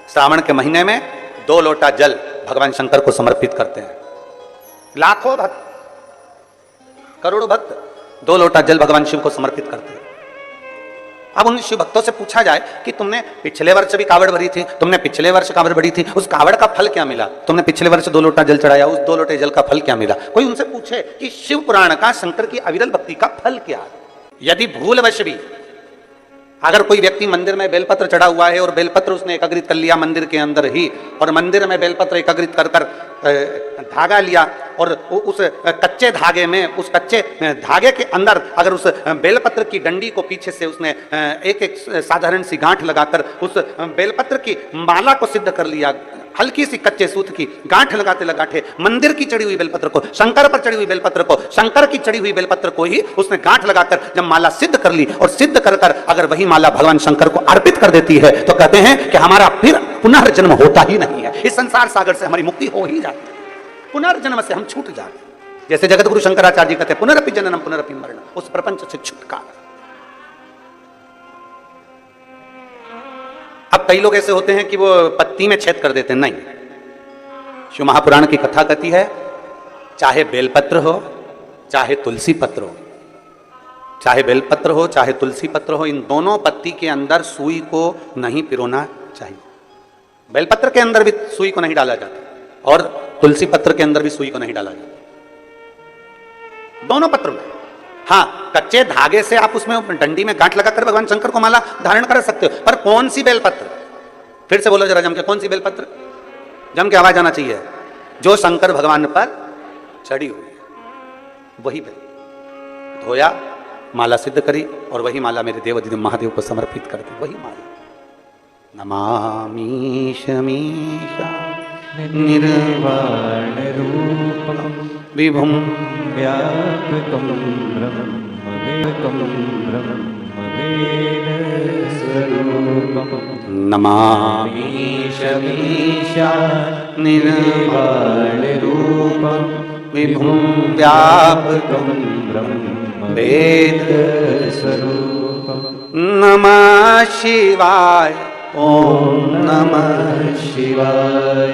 श्रावण के महीने में 2 लोटा जल भगवान शंकर को समर्पित करते हैं। लाखों भक्त, करोड़ों भक्त 2 लोटा जल भगवान शिव को समर्पित करते हैं। अब उन शिव भक्तों से पूछा जाए कि तुमने पिछले वर्ष भी कावड़ भरी थी, तुमने पिछले वर्ष कावड़ भरी थी, उस कावड़ का फल क्या मिला? तुमने पिछले वर्ष 2 लोटा जल चढ़ाया, उस 2 लोटे जल का फल क्या मिला? कोई उनसे पूछे कि शिव पुराण का, शंकर की अविरल भक्ति का फल क्या है? यदि भूलवश भी अगर कोई व्यक्ति मंदिर में बेलपत्र चढ़ा हुआ है और बेलपत्र उसने एकत्रित कर लिया मंदिर के अंदर ही, और मंदिर में बेलपत्र एकत्रित कर कर धागा लिया, और उस कच्चे धागे में, उस कच्चे धागे के अंदर अगर उस बेलपत्र की डंडी को पीछे से उसने एक एक साधारण सी गांठ लगाकर उस बेलपत्र की माला को सिद्ध कर लिया, हल्की सी कच्चे सूत की गांठ लगाते लगाते मंदिर की चढ़ी हुई बेलपत्र को, शंकर पर चढ़ी हुई बेलपत्र को, शंकर की चढ़ी हुई बेलपत्र को ही उसने गांठ लगाकर जब माला सिद्ध कर ली, और सिद्ध कर कर अगर वही माला भगवान शंकर को अर्पित कर देती है, तो कहते हैं कि हमारा फिर पुनर्जन्म होता ही नहीं है। इस संसार सागर से हमारी मुक्ति हो ही जाती है, पुनर्जन्म से हम छूट जाते हैं। जैसे जगत गुरु शंकराचार्य जी कहते हैं, पुनरपि जननम पुनरपि मरणम, उस प्रपंच से छुटकारा। अब कई लोग ऐसे होते हैं कि वो पत्ती में छेद कर देते हैं। नहीं, शिव महापुराण की कथा कहती है, चाहे बेलपत्र हो चाहे तुलसी पत्र हो, चाहे बेलपत्र हो चाहे तुलसी पत्र हो, इन दोनों पत्ती के अंदर सुई को नहीं पिरोना चाहिए। बेलपत्र के अंदर भी सुई को नहीं डाला जाता और तुलसी पत्र के अंदर भी सुई को नहीं डाला जाता, दोनों पत्र में। हाँ, कच्चे धागे से आप उसमें डंडी में गांठ लगाकर भगवान शंकर को माला धारण कर सकते हो, पर कौन सी बेलपत्र? फिर से बोलो जरा जम के, कौन सी बेलपत्र? जम के आवाज आना चाहिए। जो शंकर भगवान पर चढ़ी हुई है वही बेल। धोया, माला सिद्ध करी, और वही माला मेरे देव महादेव को समर्पित कर दी, वही माला। नमामि शमीशा निर्वाण रूपम विभुम व्यापकं ब्रह्म वेद स्वरूपम। नमामि शमीशा निर्वाण रूपम विभुम व्यापकं ब्रह्म वेद स्वरूपम। नमः शिवाय, ओम नमः शिवाय,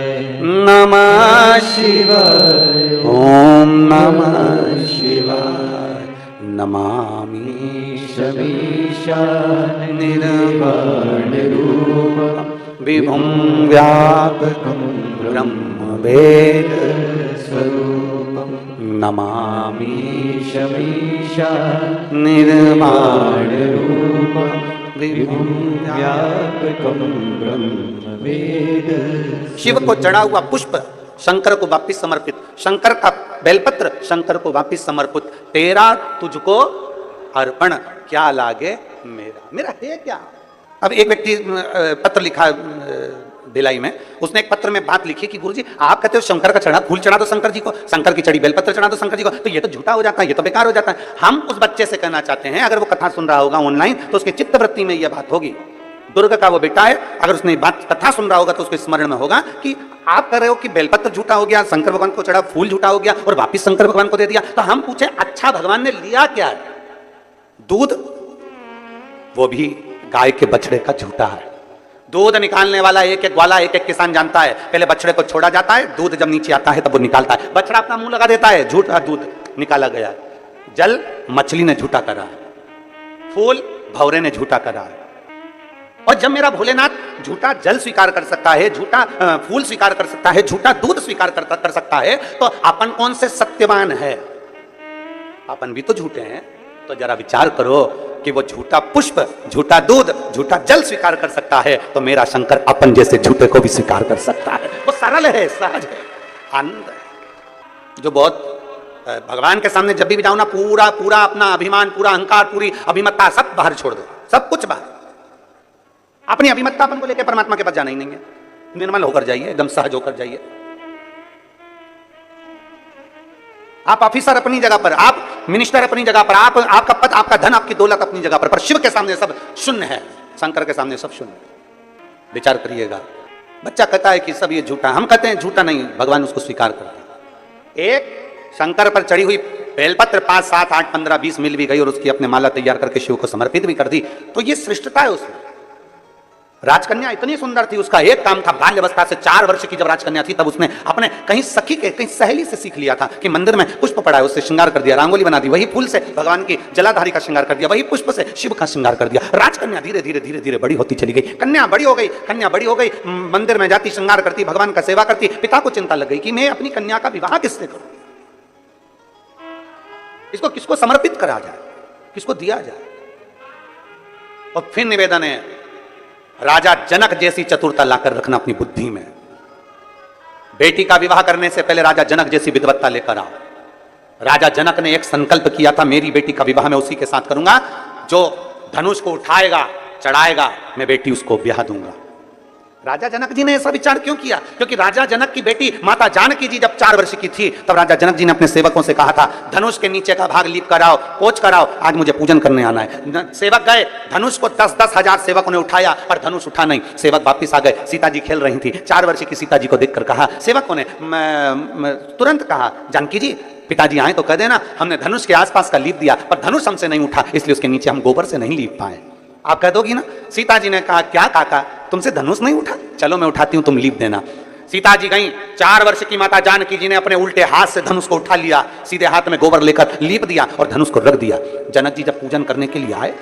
नमः शिवाय, ओम नमः शिवाय। नमामि शमीशा निर्वाण रूपम विभुम व्यापकं ब्रह्म वेद स्वरूपम। नमामि शमीशा निर्वाण रूपम विभुम व्यापकं ब्रह्म वेद। शिव को चढ़ा हुआ पुष्प शंकर को वापिस समर्पित, शंकर का बेलपत्र शंकर को वापिस समर्पित। तेरा तुझको अर्पण, क्या लागे मेरा, मेरा है क्या? अब एक व्यक्ति पत्र लिखा भिलाई में, उसने एक पत्र में बात लिखी कि गुरुजी आप कहते हो शंकर का चढ़ा फूल चढ़ा दो शंकर जी को, शंकर की चढ़ी बेलपत्र चढ़ा दो शंकर जी को, तो ये तो झूठा हो जाता है, ये तो बेकार हो जाता है। हम उस बच्चे से कहना चाहते हैं, अगर वो कथा सुन रहा होगा ऑनलाइन तो उसके चित्तवृत्ति में यह बात होगी। दुर्ग का वो बेटा है, अगर उसने बात कथा सुन रहा होगा तो उसके स्मरण में होगा कि आप कह रहे हो कि बेलपत्र झूठा हो गया, शंकर भगवान को चढ़ा फूल झूठा हो गया और वापिस शंकर भगवान को दे दिया। तो हम पूछे, अच्छा भगवान ने लिया क्या? दूध, वो भी गाय के बछड़े का झूठा है। दूध निकालने वाला एक एक वाला एक एक किसान जानता है, पहले बछड़े को छोड़ा जाता है, दूध जब नीचे आता है तब वो निकालता है। बछड़ा अपना मुंह लगा देता है, झूठा दूध निकाला गया। जल मछली ने झूठा करा है, फूल भौरे ने झूठा करा है। और जब मेरा भोलेनाथ झूठा जल स्वीकार कर सकता है, झूठा फूल स्वीकार कर सकता है, झूठा दूध स्वीकार कर सकता है, तो अपन कौन से सत्यवान है? अपन भी तो झूठे हैं। तो जरा विचार करो कि वो झूठा पुष्प, झूठा दूध, झूठा जल स्वीकार कर सकता है, तो मेरा शंकर अपन जैसे झूठे को भी स्वीकार कर सकता है। वो सरल है, सहज है, आनंद है। जो बहुत भगवान के सामने जब भी जाओ ना, पूरा पूरा अपना अभिमान, पूरा अहंकार, पूरी अभिमत्ता सब बाहर छोड़ दो, सब कुछ बाहर। अपनी अभिमत्ता अपन को लेकर परमात्मा के पास जाना ही नहीं है। निर्मल होकर जाइए, एकदम सहज होकर जाइए। आप ऑफिसर अपनी जगह पर, आप मिनिस्टर अपनी जगह पर, आप आपका पद, आपका धन, आपकी दौलत अपनी जगह पर शिव के सामने सब शून्य है, शंकर के सामने सब शून्य। विचार करिएगा। बच्चा कहता है कि सब ये झूठा, हम कहते हैं झूठा नहीं, भगवान उसको स्वीकार करता है। एक शंकर पर चढ़ी हुई बेलपत्र 5, 7, 8, 15, 20 मिल भी गई और उसकी अपने माला तैयार करके शिव को समर्पित भी कर दी, तो ये श्रेष्ठता है उसमें। राजकन्या इतनी सुंदर थी, उसका एक काम था, बाल्यावस्था से 4 वर्ष की जब राजकन्या थी तब उसने अपने कहीं सखी के, कहीं सहेली से सीख लिया था कि मंदिर में पुष्प पड़ा है, उससे श्रृंगार कर दिया, रंगोली बना दी, वही फूल से भगवान की जलाधारी का श्रृंगार कर दिया, वही पुष्प से शिव का श्रृंगार कर दिया। राजकन्या धीरे धीरे धीरे धीरे बड़ी होती चली गई, कन्या बड़ी हो गई, कन्या बड़ी हो गई, मंदिर में जाती, श्रृंगार करती, भगवान का सेवा करती। पिता को चिंता लग गई कि मैं अपनी कन्या का विवाह किससे करूं, इसको किसको समर्पित करा जाए, किसको दिया जाए। और फिर निवेदन है, राजा जनक जैसी चतुरता लाकर रखना अपनी बुद्धि में। बेटी का विवाह करने से पहले राजा जनक जैसी विद्वत्ता लेकर आओ। राजा जनक ने एक संकल्प किया था, मेरी बेटी का विवाह मैं उसी के साथ करूंगा जो धनुष को उठाएगा, चढ़ाएगा, मैं बेटी उसको ब्याह दूंगा। राजा जनक जी ने ऐसा विचार क्यों किया? क्योंकि राजा जनक की बेटी माता जानकी जी जब 4 वर्ष की थी तब राजा जनक जी ने अपने सेवकों से कहा था, धनुष के नीचे का भाग लीप कराओ, पोंछ कराओ, आज मुझे पूजन करने आना है। सेवक गए, धनुष को 10-10 हजार सेवकों ने उठाया पर धनुष उठा नहीं। सेवक वापिस आ गए, सीता जी खेल रही थी, 4 वर्ष की सीता जी को देखकर कहा, सेवकों ने तुरंत कहा, जानकी जी पिताजी आए तो कह देना हमने धनुष के आसपास का लीप दिया पर धनुष हमसे नहीं उठा, इसलिए उसके नीचे हम गोबर से नहीं लीप पाए। आप कह दोगी ना? सीता जी ने कहा, क्या काका तुमसे धनुष नहीं उठा? चलो मैं उठाती हूं, तुम लीप देना। सीता जी गई, 4 वर्ष की माता जानकी जी ने अपने उल्टे हाथ से धनुष को उठा लिया, सीधे हाथ में गोबर लेकर लीप दिया और धनुष को रख दिया। जनक जी जब पूजन करने के लिए आए,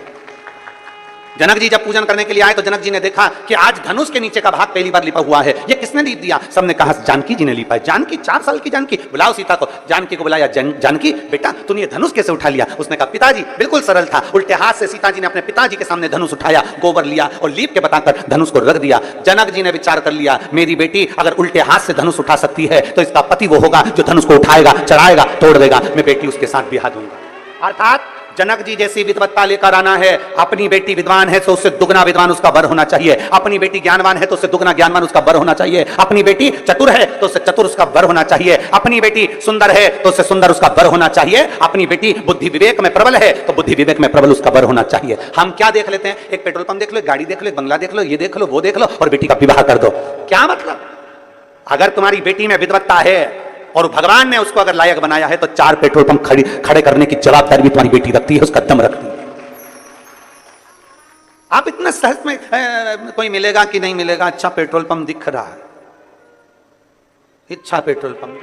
जनक जी जब पूजन करने के लिए आए तो जनक जी ने देखा कि आज धनुष के नीचे का भाग पहली बार लिपा हुआ है, ये किसने लीप दिया? सबने कहा जानकी जी ने लिपा है। जानकी, 4 साल की जानकी, बुलाओ सीता को। जानकी को बुलाया, जानकी बेटा तूने ये धनुष कैसे उठा लिया? उसने कहा पिताजी बिल्कुल सरल था, उल्टे हाथ से सीता जी ने अपने पिताजी के सामने धनुष उठाया, गोबर लिया और लीप के बताकर धनुष को रख दिया। जनक जी ने विचार कर लिया, मेरी बेटी अगर उल्टे हाथ से धनुष उठा सकती है तो इसका पति वो होगा जो धनुष को उठाएगा, चढ़ाएगा, तोड़ देगा, मैं बेटी उसके साथ ब्याह दूंगा। अर्थात जनक जी जैसी विद्वत्ता लेकर आना है। अपनी बेटी विद्वान है तो उससे दुगना विद्वान उसका वर होना चाहिए, अपनी बेटी ज्ञानवान है तो उससे दुगना ज्ञानवान उसका वर होना चाहिए, अपनी बेटी चतुर है तो उससे चतुर उसका वर होना चाहिए, अपनी बेटी सुंदर है तो उससे सुंदर उसका वर होना चाहिए, अपनी बेटी बुद्धि विवेक में प्रबल है तो बुद्धि विवेक में प्रबल उसका वर होना चाहिए। हम क्या देख लेते हैं? एक पेट्रोल पंप देख लो, गाड़ी देख लो, बंगला देख लो, ये देख लो, वो देख लो और बेटी का विवाह कर दो। क्या मतलब? अगर तुम्हारी बेटी में विद्वत्ता है और भगवान ने उसको अगर लायक बनाया है तो 4 पेट्रोल पंप खड़े करने की जवाबदारी भी तुम्हारी बेटी रखती है, उसका दम रखती है। आप इतना सहज में कोई मिलेगा कि नहीं मिलेगा? अच्छा पेट्रोल पंप दिख रहा है, अच्छा पेट्रोल पंप,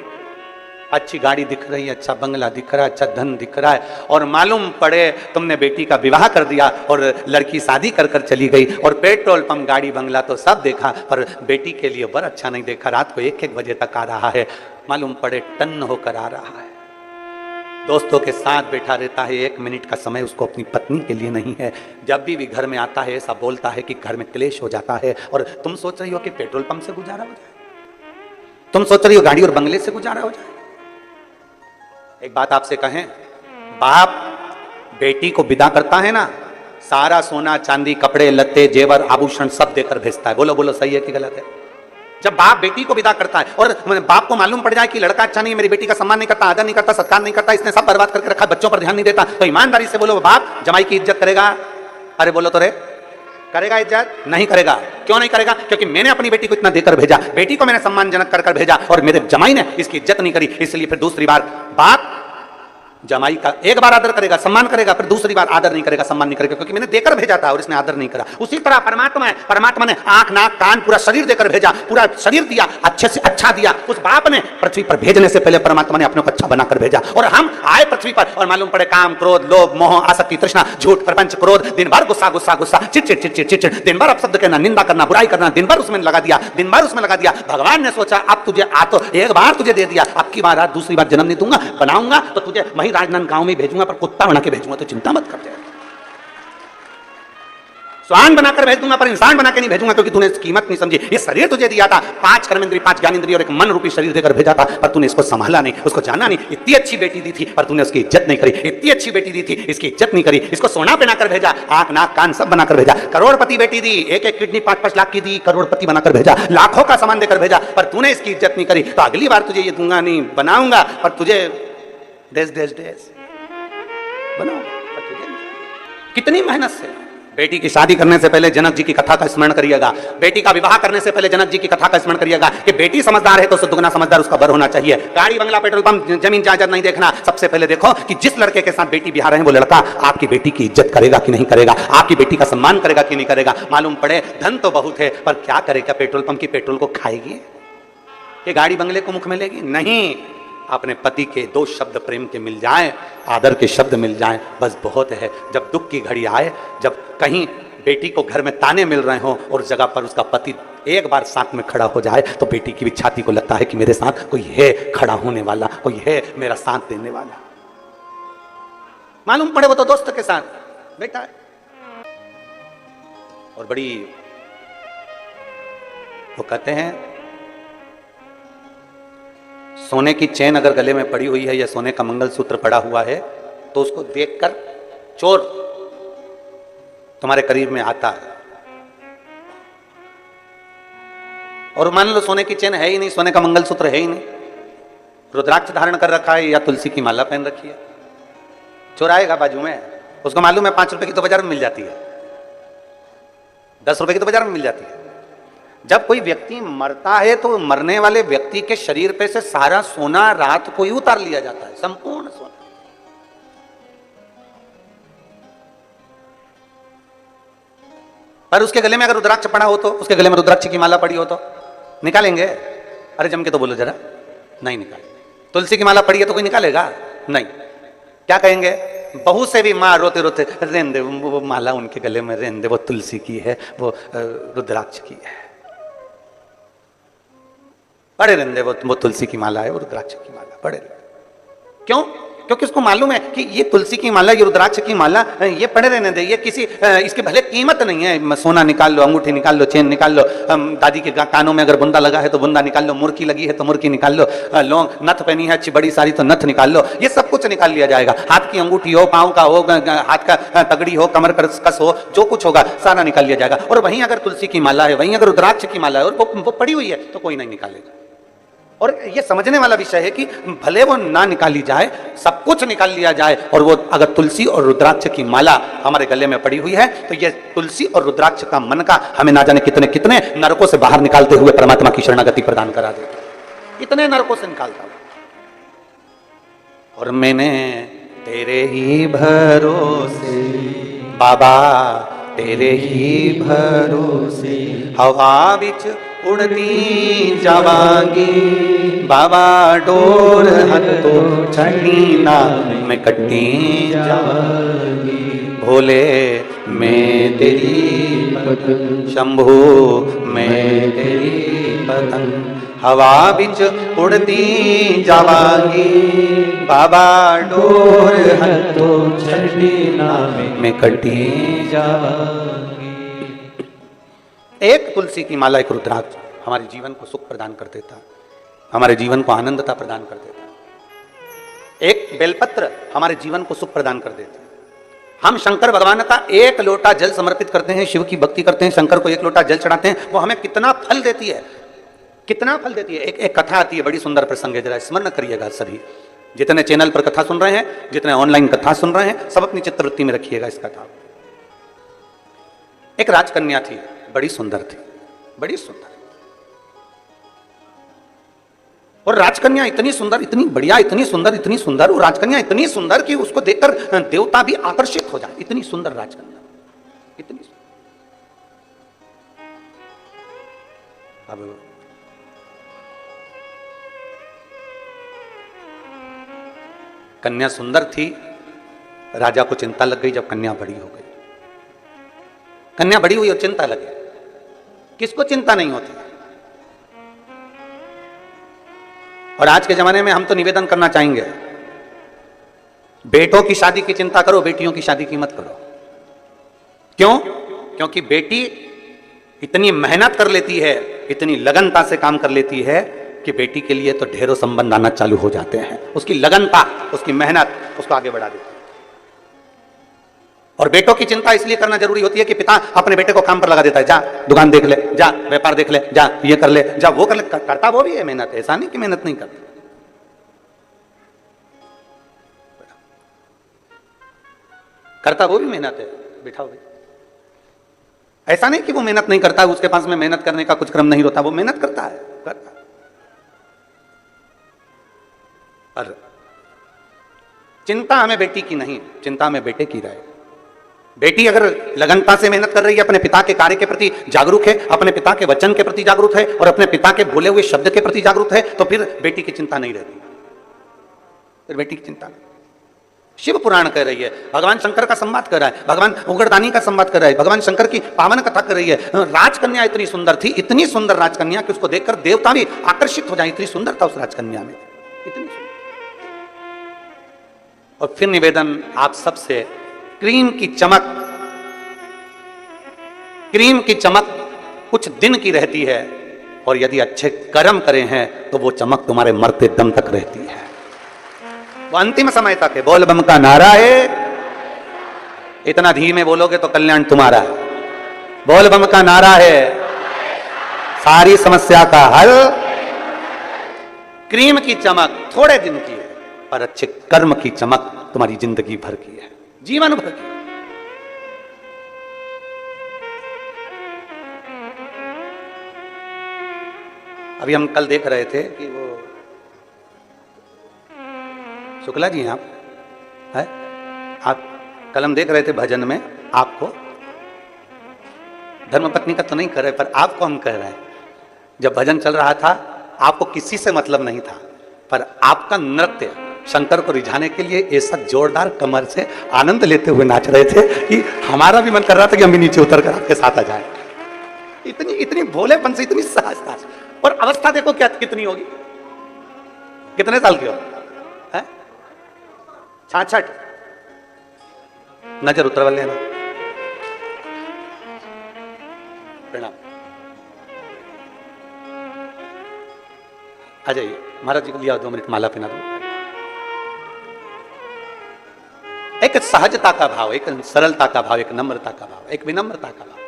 अच्छी गाड़ी दिख रही है, अच्छा बंगला दिख रहा है, अच्छा धन दिख रहा है, और मालूम पड़े तुमने बेटी का विवाह कर दिया और लड़की शादी कर कर चली गई और पेट्रोल पंप, गाड़ी, बंगला तो सब देखा पर बेटी के लिए वर अच्छा नहीं देखा। रात को 1-1 बजे तक आ रहा है, मालूम पड़े टन होकर आ रहा है, दोस्तों के साथ बैठा रहता है, 1 मिनट का समय उसको अपनी पत्नी के लिए नहीं है। जब भी घर में आता है ऐसा बोलता है कि घर में क्लेश हो जाता है, और तुम सोच रही हो कि पेट्रोल पंप से गुजारा हो जाए, तुम सोच रही हो गाड़ी और बंगले से गुजारा हो जाए। एक बात आपसे कहें, बाप बेटी को विदा करता है ना, सारा सोना चांदी, कपड़े लत्ते, जेवर, आभूषण सब देकर भेजता है। बोलो बोलो, सही है कि गलत है? जब बाप बेटी को विदा करता है और बाप को मालूम पड़ जाए कि लड़का अच्छा नहीं, मेरी बेटी का सम्मान नहीं करता, आदर नहीं करता, सत्कार नहीं करता, इसने सब बर्बाद करके रखा, बच्चों पर ध्यान नहीं देता, तो ईमानदारी से बोलो, बाप जमाई की इज्जत करेगा? अरे बोलो तो रे, करेगा इज्जत? नहीं करेगा। क्यों नहीं करेगा? क्योंकि मैंने अपनी बेटी को इतना देकर भेजा, बेटी को मैंने सम्मानजनक कर भेजा और मेरे जमाई ने इसकी इज्जत नहीं करी, इसलिए फिर दूसरी बार बाप जमाई का एक बार आदर करेगा, सम्मान करेगा, फिर दूसरी बार आदर नहीं करेगा, सम्मान नहीं करेगा, क्योंकि मैंने देकर भेजा था और इसने आदर नहीं करा। उसी तरह परमात्मा है, परमात्मा ने आंख, नाक, कान, पूरा शरीर देकर भेजा, पूरा शरीर दिया, अच्छे से अच्छा दिया। उस बाप ने पृथ्वी पर भेजने से पहले परमात्मा ने अपने को अच्छा बनाकर भेजा, और हम आए पृथ्वी पर और मालूम पड़े काम, क्रोध, लोभ, मोह, आसक्ति, तृष्णा, झूठ, प्रपंच, क्रोध, दिन भर गुस्सा गुस्सा गुस्सा, चिड़चिड़ चिड़चिड़ चिड़चिड़, दिन भर अपशब्द कहना, निंदा करना, बुराई करना, दिन भर उसमें लगा दिया, दिन भर उसमें लगा दिया। भगवान ने सोचा अब तुझे तो एक बार तुझे दे दिया, अब की बार दूसरी बार जन्म नहीं दूंगा, बनाऊंगा तो तुझे वही राजनांदगांव में भेजूंगा, पर कुत्ता बना के भेजूंगा, तो चिंता मत कर। स्वान बनाकर भेज दूंगा पर इंसान बना के नहीं भेजूंगा, क्योंकि तूने इसकी कीमत नहीं समझी। ये शरीर तुझे दिया था, 5 कर्मेंद्रिय, 5 ज्ञानेंद्रिय और एक मन रूपी शरीर देकर भेजा था, पर तूने इसको संभाला नहीं, उसको जाना नहीं। इतनी अच्छी बेटी दी थी पर तूने उसकी इज्जत नहीं करी, इतनी अच्छी बेटी दी थी, इसकी इज्जत नहीं करी। इसको सोना बनाकर भेजा, आंख, नाक, कान सब बनाकर भेजा। करोड़पति बेटी दी, 1-1 किडनी 5-5 लाख की दी, करोड़पति बनाकर भेजा, लाखों का सामान देकर भेजा, पर तूने इसकी इज्जत नहीं करी। तो अगली बार तुझे ये दूंगा नहीं, बनाऊंगा, पर तुझे देश बनाओ। कितनी मेहनत से बेटी की शादी करने से पहले जनक जी की कथा का स्मरण करिएगा। बेटी का विवाह करने से पहले जनक जी की कथा का स्मरण करिएगा कि बेटी समझदार है तो उससे दुगना समझदार उसका बर होना चाहिए। गाड़ी बंगला पेट्रोल पंप जमीन जायदाद नहीं देखना, सबसे पहले देखो कि जिस लड़के के साथ बेटी बिहार है वो लड़का आपकी बेटी की इज्जत करेगा कि नहीं करेगा, आपकी बेटी का सम्मान करेगा कि नहीं करेगा। मालूम पड़े धन तो बहुत है पर क्या करेगा, पेट्रोल पंप की पेट्रोल को खाएगी कि गाड़ी बंगले को मुख में लेगी? नहीं, अपने पति के दो शब्द प्रेम के मिल जाएं, आदर के शब्द मिल जाएं, बस बहुत है। जब दुख की घड़ी आए, जब कहीं बेटी को घर में ताने मिल रहे हो और जगह पर उसका पति एक बार साथ में खड़ा हो जाए तो बेटी की भी छाती को लगता है कि मेरे साथ कोई है खड़ा होने वाला, कोई है मेरा साथ देने वाला। मालूम पड़े वो तो दोस्त के साथ बेटा है। और बड़ी वो कहते हैं सोने की चेन अगर गले में पड़ी हुई है या सोने का मंगलसूत्र पड़ा हुआ है तो उसको देखकर चोर तुम्हारे करीब में आता है। और मान लो सोने की चेन है ही नहीं, सोने का मंगलसूत्र है ही नहीं, रुद्राक्ष धारण कर रखा है या तुलसी की माला पहन रखी है, चोर आएगा बाजू में, उसको मालूम है 5 रुपए की तो बाजार में मिल जाती है, 10 रुपए की तो बाजार में मिल जाती है। जब कोई व्यक्ति मरता है तो मरने वाले व्यक्ति के शरीर पे से सारा सोना रात को ही उतार लिया जाता है, संपूर्ण सोना। पर उसके गले में अगर रुद्राक्ष पड़ा हो तो, उसके गले में रुद्राक्ष की माला पड़ी हो तो निकालेंगे? अरे जम के तो बोलो जरा, नहीं निकालेंगे। तुलसी की माला पड़ी है तो कोई निकालेगा? नहीं। क्या कहेंगे? बहू से भी माँ रोते रोते रहने दे, वो माला उनके गले में रहने दे, वो तुलसी की है, वो रुद्राक्ष की है, पड़े रहने दे, वो तुलसी की माला है, वो रुद्राक्ष की माला पड़े रहने। क्यों? क्योंकि उसको मालूम है कि ये तुलसी की माला, ये रुद्राक्ष की माला, ये पड़े रहने दे, ये किसी इसकी भले कीमत नहीं है। सोना निकाल लो, अंगूठी निकाल लो, चेन निकाल लो, दादी के कानों में अगर बुंदा लगा है तो बुंदा निकाल लो, मुर्की लगी है तो मुर्की निकाल लो, लौंग नथ पहनी है अच्छी बड़ी सारी तो नथ निकाल लो, ये सब कुछ निकाल लिया जाएगा। हाथ की अंगूठी हो, पाँव का हो, हाथ का तगड़ी हो, कमर कस हो, जो कुछ होगा सारा निकाल लिया जाएगा। और वहीं अगर तुलसी की माला है, वहीं अगर रुद्राक्ष की माला है और वो पड़ी हुई है तो कोई नहीं निकालेगा। और ये समझने वाला विषय है कि भले वो ना निकाली जाए, सब कुछ निकाल लिया जाए, और वो अगर तुलसी और रुद्राक्ष की माला हमारे गले में पड़ी हुई है तो ये तुलसी और रुद्राक्ष का मन का हमें ना जाने कितने कितने नरकों से बाहर निकालते हुए परमात्मा की शरणागति प्रदान करा देता, कितने नरकों से निकालता हुआ। और मैंने तेरे ही भरोसे बाबा, तेरे ही भरोसे हवा बिच उड़ती जावांगी बाबा, डोर हतो छड़ी ना मैं कटी जावांगी, भोले मैं तेरी पतंग, शंभू मैं तेरी पतंग, हवा बिच उड़ती जावांगी बाबा, डोर हतो छड़ी ना मैं कटी जावांगी। एक तुलसी की माला, एक रुद्राक्ष हमारे जीवन को सुख प्रदान कर देता, हमारे जीवन को आनंदता प्रदान कर देता। एक बेलपत्र हमारे जीवन को सुख प्रदान कर देता। हम शंकर भगवान का एक लोटा जल समर्पित करते हैं, शिव की भक्ति करते हैं, शंकर को एक लोटा जल चढ़ाते हैं, वो हमें कितना फल देती है, कितना फल देती है। एक कथा आती है, बड़ी सुंदर प्रसंग है, जरा स्मरण करिएगा सभी, जितने चैनल पर कथा सुन रहे हैं, जितने ऑनलाइन कथा सुन रहे हैं, सब अपनी चित्तवृत्ति में रखिएगा इस कथा। एक राजकन्या थी, बड़ी सुंदर थी, बड़ी सुंदर, और राजकन्या इतनी सुंदर, इतनी बढ़िया, इतनी सुंदर, इतनी सुंदर, वो राजकन्या इतनी सुंदर कि उसको देखकर देवता भी आकर्षित हो जाए, इतनी सुंदर राजकन्या, इतनी सुंदर। अब कन्या सुंदर थी, राजा को चिंता लग गई जब कन्या बड़ी हो गई। कन्या बड़ी हुई और चिंता लगी, किसको चिंता नहीं होती। और आज के जमाने में हम तो निवेदन करना चाहेंगे, बेटों की शादी की चिंता करो, बेटियों की शादी की मत करो। क्यों? क्योंकि बेटी इतनी मेहनत कर लेती है, इतनी लगनता से काम कर लेती है कि बेटी के लिए तो ढेरों संबंध आना चालू हो जाते हैं। उसकी लगनता, उसकी मेहनत उसको आगे बढ़ा देती है। और बेटों की चिंता इसलिए करना जरूरी होती है कि पिता अपने बेटे को काम पर लगा देता है, जा दुकान देख ले, जा व्यापार देख ले, जा ये कर ले, जा वो कर ले। करता वो भी है मेहनत, ऐसा नहीं कि मेहनत नहीं करता। करता वो भी मेहनत है, बिठाओ भाई, ऐसा नहीं कि वो मेहनत नहीं करता, उसके पास में मेहनत करने का कुछ क्रम नहीं होता, वो मेहनत करता है, करता। पर चिंता हमें बेटी की नहीं, चिंता हमें बेटे की रहे। बेटी अगर लगनता से मेहनत कर रही है, अपने पिता के कार्य के प्रति जागरूक है, अपने पिता के वचन के प्रति जागरूक है और अपने पिता के बोले हुए शब्द के प्रति जागरूक है, तो फिर बेटी की चिंता नहीं रहती, फिर बेटी की चिंता नहीं। शिव पुराण कह रही है, भगवान शंकर का संवाद कर रहा है, भगवान उग्रदानी का संवाद कर रहा है, भगवान शंकर की पावन कथा कर रही है। राजकन्या इतनी सुंदर थी, इतनी सुंदर राजकन्या कि उसको देखकर देवता भी आकर्षित हो जाए, इतनी सुंदर था उस राजकन्या में, इतनी सुंदर। और फिर निवेदन आप सबसे, क्रीम की चमक कुछ दिन की रहती है, और यदि अच्छे कर्म करे हैं तो वो चमक तुम्हारे मरते दम तक रहती है, वो अंतिम समय तक है। बोल बम का नारा है, इतना धीमे बोलोगे तो कल्याण तुम्हारा है। बोल बम का नारा है, सारी समस्या का हल। क्रीम की चमक थोड़े दिन की है, पर अच्छे कर्म की चमक तुम्हारी जिंदगी भर की है, जीवन भर की। अभी हम कल देख रहे थे कि वो शुक्ला जी हैं आप कल हम देख रहे थे भजन में, आपको धर्मपत्नी का तो नहीं कर रहे, पर आपको हम कह रहे हैं। जब भजन चल रहा था, आपको किसी से मतलब नहीं था, पर आपका नृत्य शंकर को रिझाने के लिए ऐसा जोरदार कमर से आनंद लेते हुए नाच रहे थे कि हमारा भी मन कर रहा था कि हम भी नीचे उतर कर आपके साथ आ जाएं। इतनी भोलेपन से, इतनी सहजता से। और अवस्था देखो क्या कितनी होगी, कितने साल की हो, 66। नजर उतरवा लेना। प्रणाम। आ जाइए, महाराज जी को लिया 2 मिनट माला पहना दो। एक सहजता का भाव, एक सरलता का भाव, एक नम्रता का भाव, एक विनम्रता का भाव।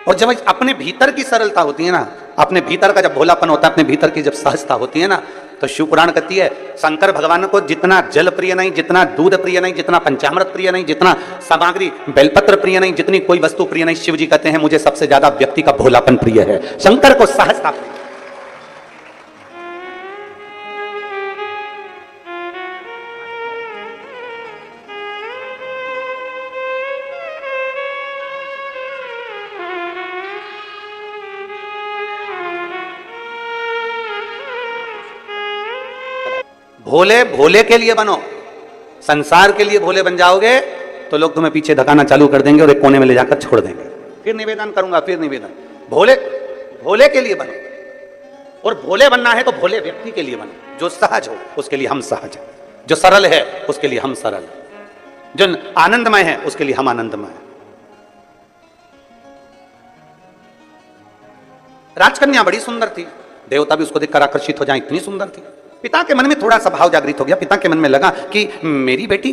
और जब अपने भीतर की सरलता होती है ना, अपने भीतर का जब भोलापन होता है, अपने भीतर की जब सहजता होती है ना, तो शिव पुराण कहती है शंकर भगवान को जितना जल प्रिय नहीं, जितना दूध प्रिय नहीं, जितना पंचामृत प्रिय नहीं, जितना सामग्री बेलपत्र प्रिय नहीं, जितनी कोई वस्तु प्रिय नहीं, शिव जी कहते हैं मुझे सबसे ज्यादा व्यक्ति का भोलापन प्रिय है। शंकर को सहजता प्रिय। भोले भोले के लिए बनो, संसार के लिए भोले बन जाओगे तो लोग तुम्हें पीछे धकाना चालू कर देंगे और एक कोने में ले जाकर छोड़ देंगे। फिर निवेदन करूंगा, फिर निवेदन, भोले भोले के लिए बनो। और भोले बनना है तो भोले व्यक्ति के लिए बनो, जो सहज हो उसके लिए हम सहज हैं, जो सरल है उसके लिए हम सरल, जो आनंदमय है उसके लिए हम आनंदमय। राजकन्या बड़ी सुंदर थी, देवता भी उसको देखकर आकर्षित हो जाए, इतनी सुंदर थी। पिता के मन में थोड़ा सा भाव जागृत हो गया, पिता के मन में लगा कि मेरी बेटी,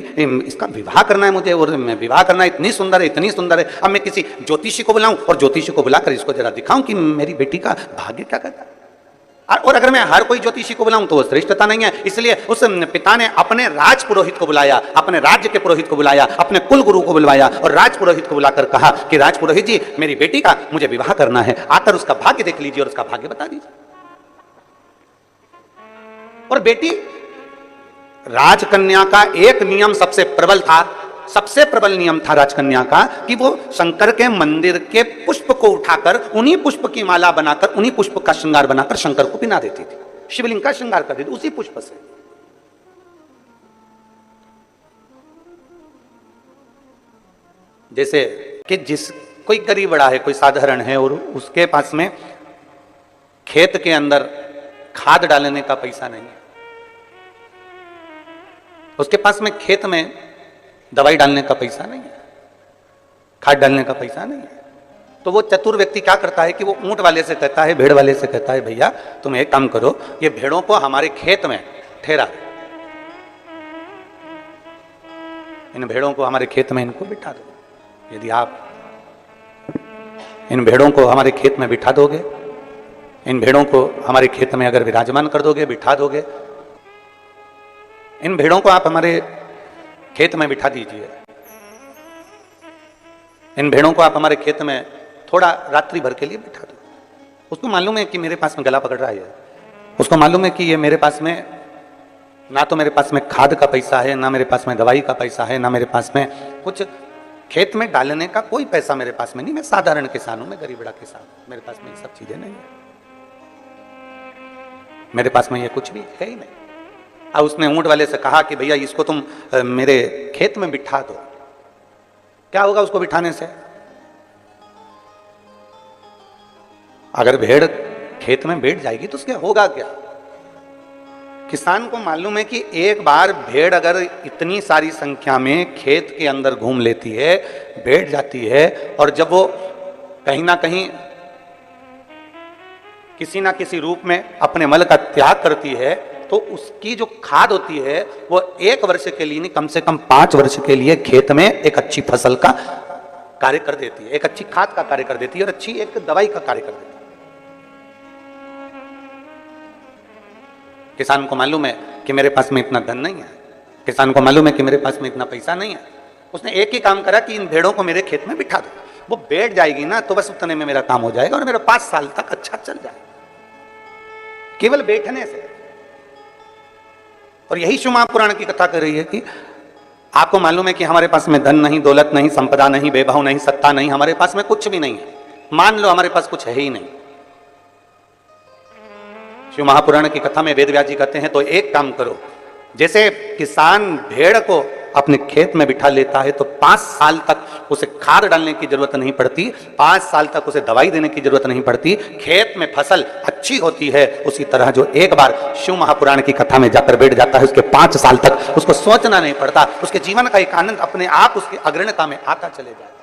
इसका विवाह करना है मुझे, और मैं विवाह करना है, इतनी सुंदर है, इतनी सुंदर है। अब मैं किसी ज्योतिषी को बुलाऊं और ज्योतिषी को बुलाकर इसको जरा दिखाऊं कि मेरी बेटी का भाग्य क्या कहता है। और अगर मैं हर कोई ज्योतिषी को बुलाऊं तो वो श्रेष्ठता नहीं है, इसलिए उस पिता ने अपने राज पुरोहित को बुलाया, अपने राज्य के पुरोहित को बुलाया, अपने कुल गुरु को बुलवाया और राज पुरोहित को बुलाकर कहा कि राज पुरोहित जी, मेरी बेटी का मुझे विवाह करना है, आकर उसका भाग्य देख लीजिए और उसका भाग्य बता दीजिए। और बेटी, राजकन्या का एक नियम सबसे प्रबल था, सबसे प्रबल नियम था राजकन्या का कि वो शंकर के मंदिर के पुष्प को उठाकर उन्हीं पुष्प की माला बनाकर, उन्हीं पुष्प का श्रृंगार बनाकर शंकर को पिना देती थी, शिवलिंग का श्रृंगार कर देती उसी पुष्प से। जैसे कि कोई गरीब बड़ा है, कोई साधारण है और उसके पास में खेत के अंदर खाद डालने का पैसा नहीं है, उसके पास में खेत में दवाई डालने का पैसा नहीं है, खाद डालने का पैसा नहीं है, तो वो चतुर व्यक्ति क्या करता है कि वो ऊंट वाले से कहता है, भेड़ वाले से कहता है, भैया तुम एक काम करो, ये भेड़ों को हमारे खेत में ठहरा, इन भेड़ों को हमारे खेत में इनको बिठा दो। यदि आप इन भेड़ों को हमारे खेत में बिठा दोगे, इन भेड़ों को हमारे खेत में अगर विराजमान कर दोगे, बिठा दोगे, इन भेड़ों को आप हमारे खेत में बिठा दीजिए। इन भेड़ों को आप हमारे खेत में थोड़ा रात्रि भर के लिए बिठा दो। उसको मालूम है कि मेरे पास में गला पकड़ रहा है, उसको मालूम है कि ये मेरे पास में ना तो मेरे पास में खाद का पैसा है, ना मेरे पास में दवाई का पैसा है, ना मेरे पास में कुछ खेत में डालने का कोई पैसा मेरे पास में नहीं। मैं साधारण किसान हूं, मैं गरीब बड़ा किसान हूं, मेरे पास में ये सब चीजें नहीं है, मेरे पास में ये कुछ भी है ही नहीं। अब उसने ऊंट वाले से कहा कि भैया इसको तुम मेरे खेत में बिठा दो। क्या होगा उसको बिठाने से? अगर भेड़ खेत में बैठ जाएगी तो उसके होगा क्या? किसान को मालूम है कि एक बार भेड़ अगर इतनी सारी संख्या में खेत के अंदर घूम लेती है, बैठ जाती है, और जब वो कहीं ना कहीं किसी ना किसी रूप में अपने मल का त्याग करती है, तो उसकी जो खाद होती है वो 1 वर्ष के लिए नहीं, कम से कम 5 वर्ष के लिए खेत में एक अच्छी फसल का कार्य कर देती है, एक अच्छी खाद का कार्य कर देती है और अच्छी एक दवाई का कार्य कर देती है। किसान को मालूम है कि मेरे पास में इतना धन नहीं है, किसान को मालूम है कि मेरे पास में इतना पैसा नहीं है। उसने एक ही काम करा कि इन भेड़ों को मेरे खेत में बिठा दो। वो बैठ जाएगी ना तो बस उतने में मेरा काम हो जाएगा और मेरा 5 साल तक अच्छा चल जाएगा, केवल बैठने से। और यही शिव महापुराण की कथा कर रही है कि आपको मालूम है कि हमारे पास में धन नहीं, दौलत नहीं, संपदा नहीं, वैभव नहीं, सत्ता नहीं, हमारे पास में कुछ भी नहीं है। मान लो हमारे पास कुछ है ही नहीं। शिव महापुराण की कथा में वेदव्यास जी कहते हैं तो एक काम करो, जैसे किसान भेड़ को अपने खेत में बिठा लेता है तो 5 साल तक उसे खाद डालने की जरूरत नहीं पड़ती, 5 साल तक उसे दवाई देने की जरूरत नहीं पड़ती, खेत में फसल अच्छी होती है। उसी तरह जो एक बार शिव महापुराण की कथा में जाकर बैठ जाता है, उसके 5 साल तक उसको सोचना नहीं पड़ता, उसके जीवन का एक आनंद अपने आप उसकी अग्रणता में आता चले जाता है।